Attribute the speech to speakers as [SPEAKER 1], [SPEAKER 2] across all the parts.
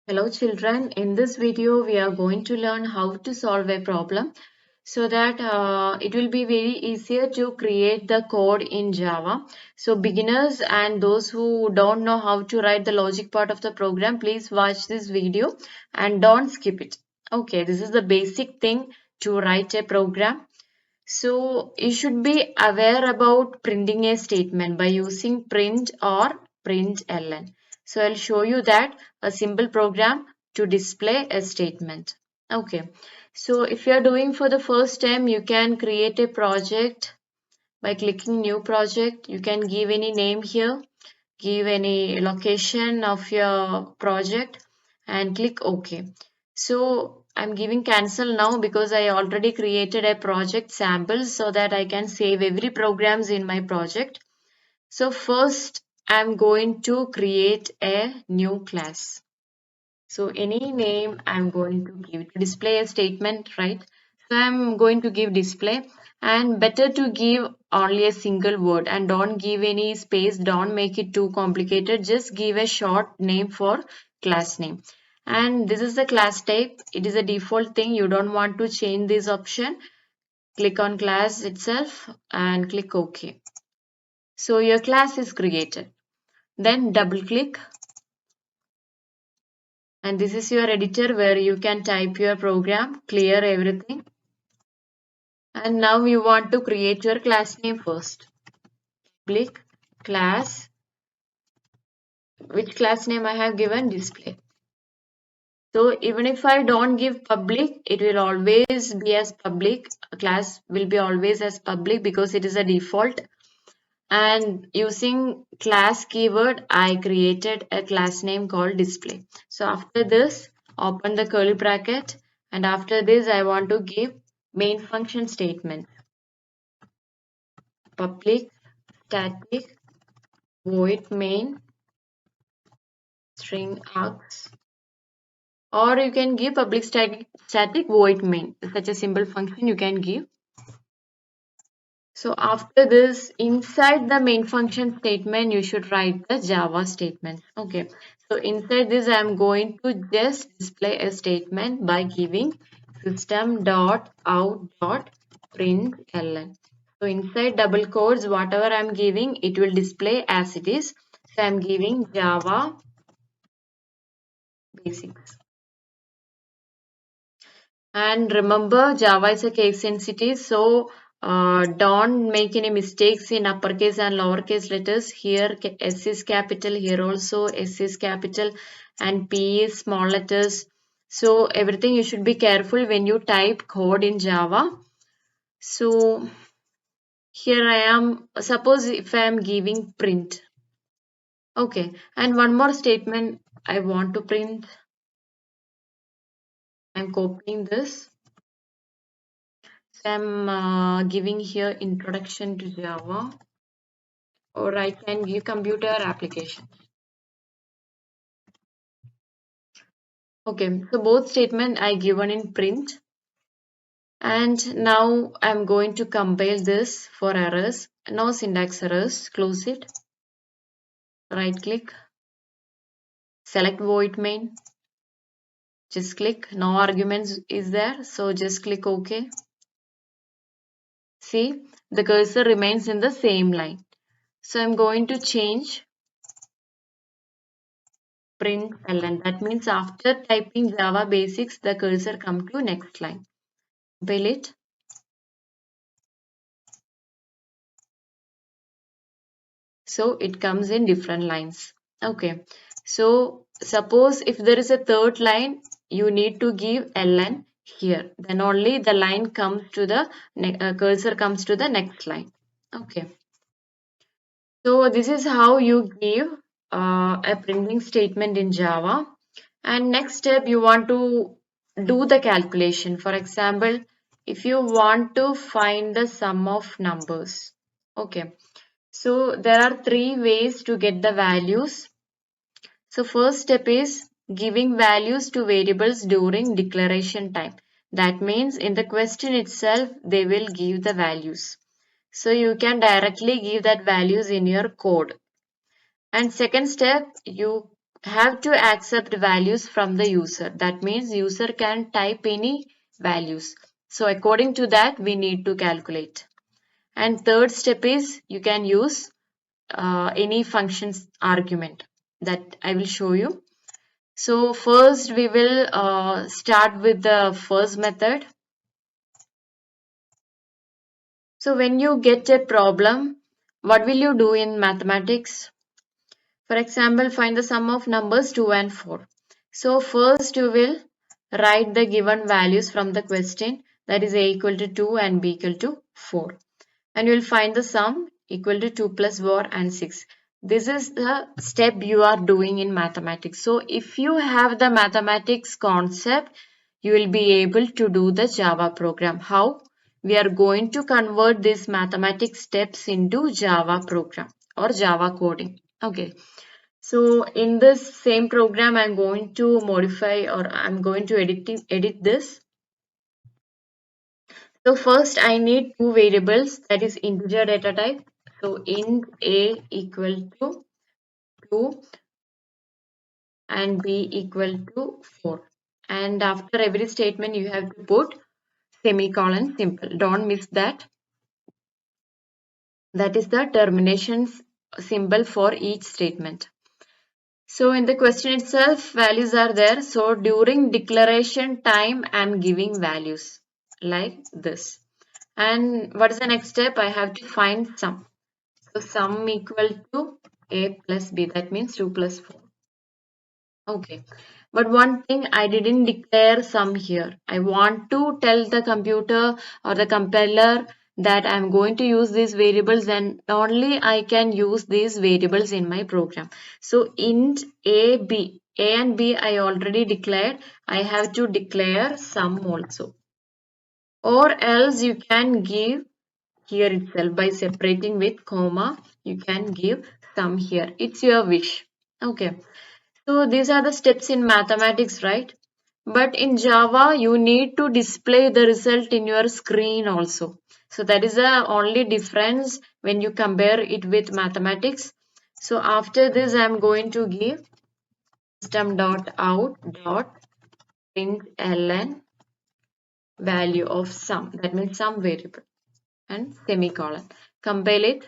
[SPEAKER 1] Hello children, in this video we are going to learn how to solve a problem so that it will be very easier to create the code in Java. So beginners and those who don't know how to write the logic part of the program, please watch this video and don't skip it. Okay, this is the basic thing to write a program. So you should be aware about printing a statement by using print or println. So I'll show you that a simple program to display a statement. Okay. So if you're doing for the first time, you can create a project by clicking new project. You can give any name here, give any location of your project and click OK. So I'm giving cancel now because I already created a project sample so that I can save every programs in my project. So first I'm going to create a new class. So any name I'm going to give to display a statement, right? So I'm going to give display and better to give only a single word and don't give any space, don't make it too complicated. Just give a short name for class name. And this is the class type. It is a default thing. You don't want to change this option. Click on class itself and click OK. So your class is created. Then double click and this is your editor where you can type your program, clear everything. And now you want to create your class name first. Click class, which class name I have given display. So even if I don't give public, it will always be as public. A class will be always as public because it is a default. And using class keyword, I created a class name called display. So after this, open the curly bracket and after this I want to give main function statement. Public static void main string args, or you can give public static void main. Such a simple function you can give. So after this, inside the main function statement, you should write the Java statement. Okay. So inside this, I am going to just display a statement by giving system.out.println. So inside double quotes, whatever I am giving, it will display as it is. So I am giving Java basics. And remember, Java is a case sensitive, so don't make any mistakes in uppercase and lowercase letters. Here S is capital, here also S is capital, and P is small letters. So everything you should be careful when you type code in Java. So here I am, suppose if I am giving print. Okay, and one more statement I want to print. I'm copying this. So I'm giving here introduction to Java, or I can give computer application. Okay, so both statement I given in print. And now I'm going to compile this for errors. No syntax errors. Close it. Right click. Select void main. Just click. No arguments is there. So just click OK. See, the cursor remains in the same line. So I'm going to change println. That means after typing Java basics, the cursor come to next line. Compile it. So it comes in different lines. Okay. So suppose if there is a third line, you need to give ln here. Then only the line comes to the cursor comes to the next line. Okay. So this is how you give a printing statement in Java. And next step, you want to do the calculation. For example, if you want to find the sum of numbers. Okay. So there are three ways to get the values. So first step is giving values to variables during declaration time. That means in the question itself, they will give the values. So you can directly give that values in your code. And second step, you have to accept values from the user. That means user can type any values. So according to that, we need to calculate. And third step is you can use any functions argument that I will show you. So first we will start with the first method. So when you get a problem, what will you do in mathematics? For example, find the sum of numbers 2 and 4. So first you will write the given values from the question, that is a equal to 2 and b equal to 4. And you will find the sum equal to 2 plus 4 and 6. This is the step you are doing in mathematics. So if you have the mathematics concept, you will be able to do the Java program. How? We are going to convert these mathematics steps into Java program or Java coding. Okay. So in this same program, I'm going to modify or I'm going to edit this. So first I need two variables, that is integer data type. So int a equal to 2 and b equal to 4. And after every statement you have to put semicolon simple. Don't miss that. That is the termination symbol for each statement. So in the question itself, values are there. So during declaration time, I'm giving values like this. And what is the next step? I have to find sum. So sum equal to a plus b. That means 2 plus 4. Okay. But one thing, I didn't declare sum here. I want to tell the computer or the compiler that I'm going to use these variables and only I can use these variables in my program. So int a, b. A and b I already declared. I have to declare sum also. Or else you can give here itself by separating with comma. You can give sum here. It's your wish. Okay. So these are the steps in mathematics, right? But in Java, you need to display the result in your screen also. So that is the only difference when you compare it with mathematics. So after this, I am going to give system.out.println value of sum. That means sum variable and semicolon. Compile it.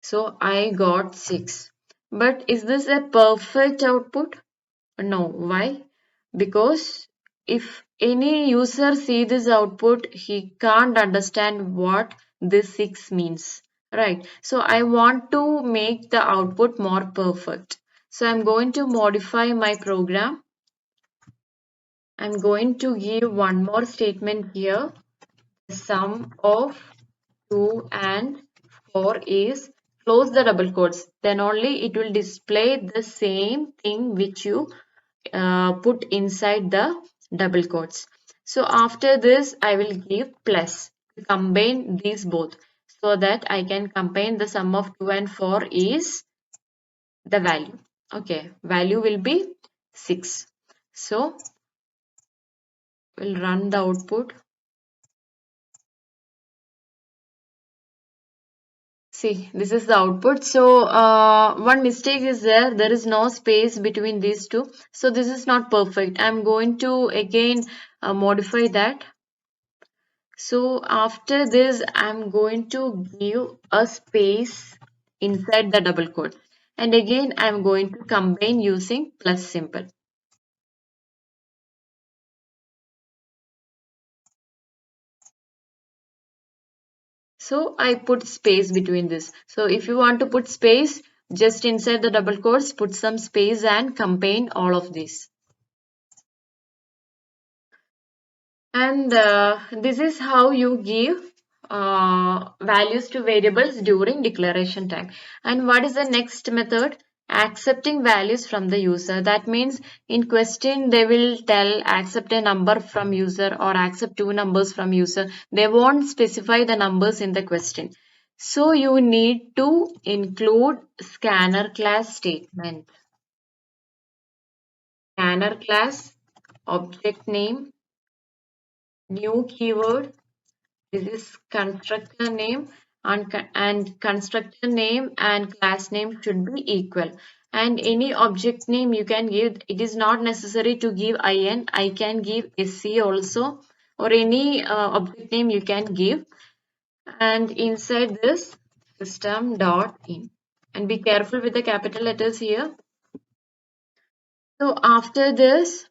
[SPEAKER 1] So I got 6. But is this a perfect output? No. Why? Because if any user see this output, he can't understand what this 6 means. Right. So I want to make the output more perfect. So I'm going to modify my program. I'm going to give one more statement here. The sum of 2 and 4 is close the double quotes. Then only it will display the same thing which you put inside the double quotes. So after this, I will give plus to combine these both so that I can combine the sum of 2 and 4 is the value. Okay, value will be 6. So we'll run the output. See, this is the output. So one mistake is there. There is no space between these two. So this is not perfect. I'm going to again modify that. So after this, I'm going to give a space inside the double quote. And again, I'm going to combine using plus symbol. So I put space between this. So if you want to put space, just inside the double quotes, put some space and combine all of these. And this is how you give values to variables during declaration time. And what is the next method? Accepting values from the user. That means in question they will tell accept a number from user or accept two numbers from user. They won't specify the numbers in the question. So you need to include scanner class statement. Scanner class, object name, new keyword, This is constructor name, and constructor name and class name should be equal. And any object name you can give. It is not necessary to give IN. I can give SC also, or any object name you can give. And inside this, system dot in. And be careful with the capital letters here. So after this,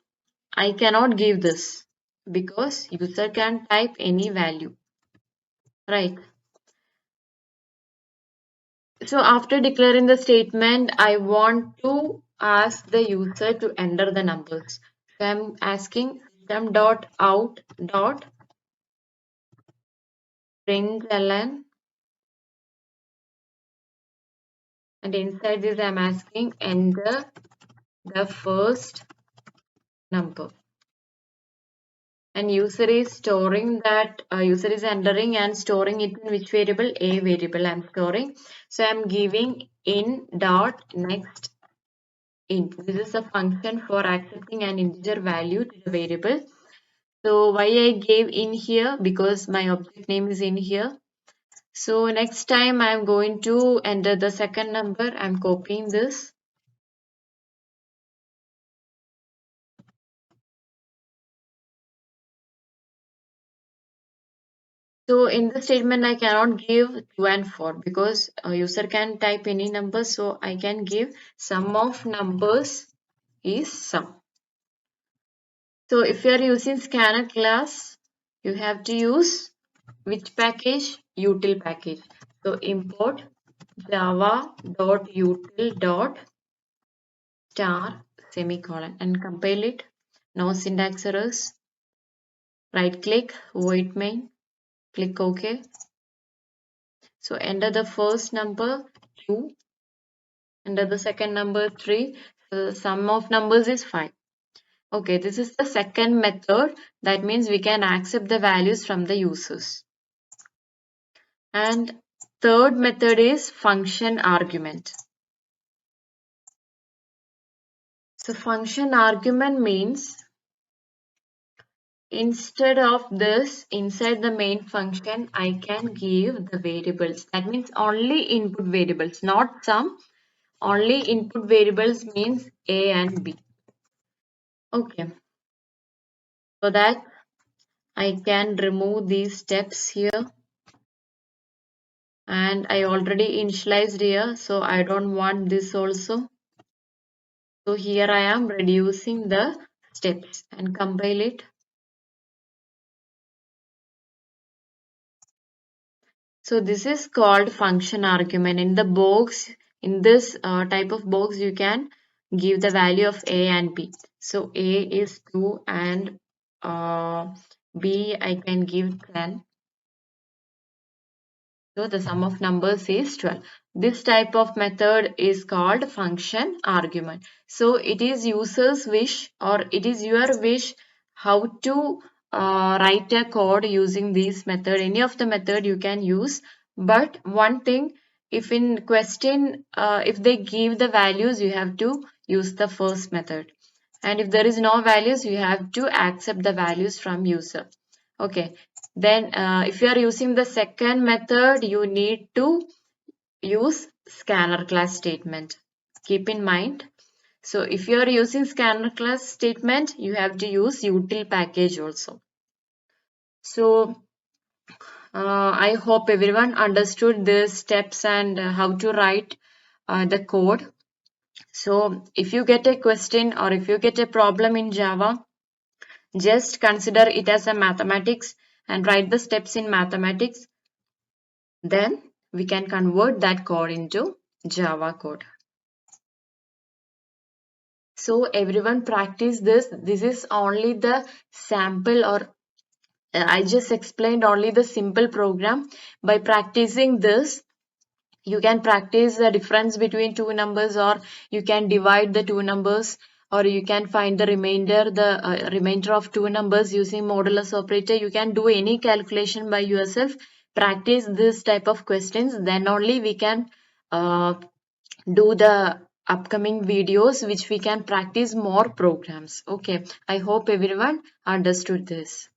[SPEAKER 1] I cannot give this because user can type any value, right? So after declaring the statement, I want to ask the user to enter the numbers. So I'm asking system dot out dot println, and inside this I'm asking enter the first number. And user is storing that, user is entering and storing it in which variable? A variable I'm storing. So I'm giving in dot next int. This is a function for accepting an integer value to the variable. So why I gave in here? Because my object name is in here. So next time I'm going to enter the second number. I'm copying this. So in the statement, I cannot give 2 and 4 because a user can type any number. So I can give sum of numbers is sum. So if you are using scanner class, you have to use which package? Util package. So import java.util.star semicolon and compile it. No syntax errors. Right click, void main, click OK. So enter the first number 2, enter the second number 3. So the sum of numbers is 5. Okay, this is the second method. That means we can accept the values from the users. And third method is function argument. So function argument means instead of this, inside the main function, I can give the variables. That means only input variables, not sum. Only input variables means A and B. Okay. So that I can remove these steps here. And I already initialized here, so I don't want this also. So here I am reducing the steps and compile it. So this is called function argument. In the box, in this type of box, you can give the value of A and B. So A is 2 and B I can give 10. So the sum of numbers is 12. This type of method is called function argument. So it is user's wish or it is your wish how to write a code using this method. Any of the method you can use. But one thing, if in question, if they give the values, you have to use the first method. And if there is no values, you have to accept the values from user. Okay. Then if you are using the second method, you need to use scanner class statement. Keep in mind. So if you are using scanner class statement, you have to use util package also. So I hope everyone understood the steps and how to write the code. So if you get a question or if you get a problem in Java, just consider it as a mathematics and write the steps in mathematics. Then we can convert that code into Java code. So everyone practice this. This is only the sample or I just explained only the simple program. By practicing this, you can practice the difference between two numbers or you can divide the two numbers or you can find the remainder of two numbers using modulus operator. You can do any calculation by yourself. Practice this type of questions, then only we can do the upcoming videos which we can practice more programs. Okay, I hope everyone understood this.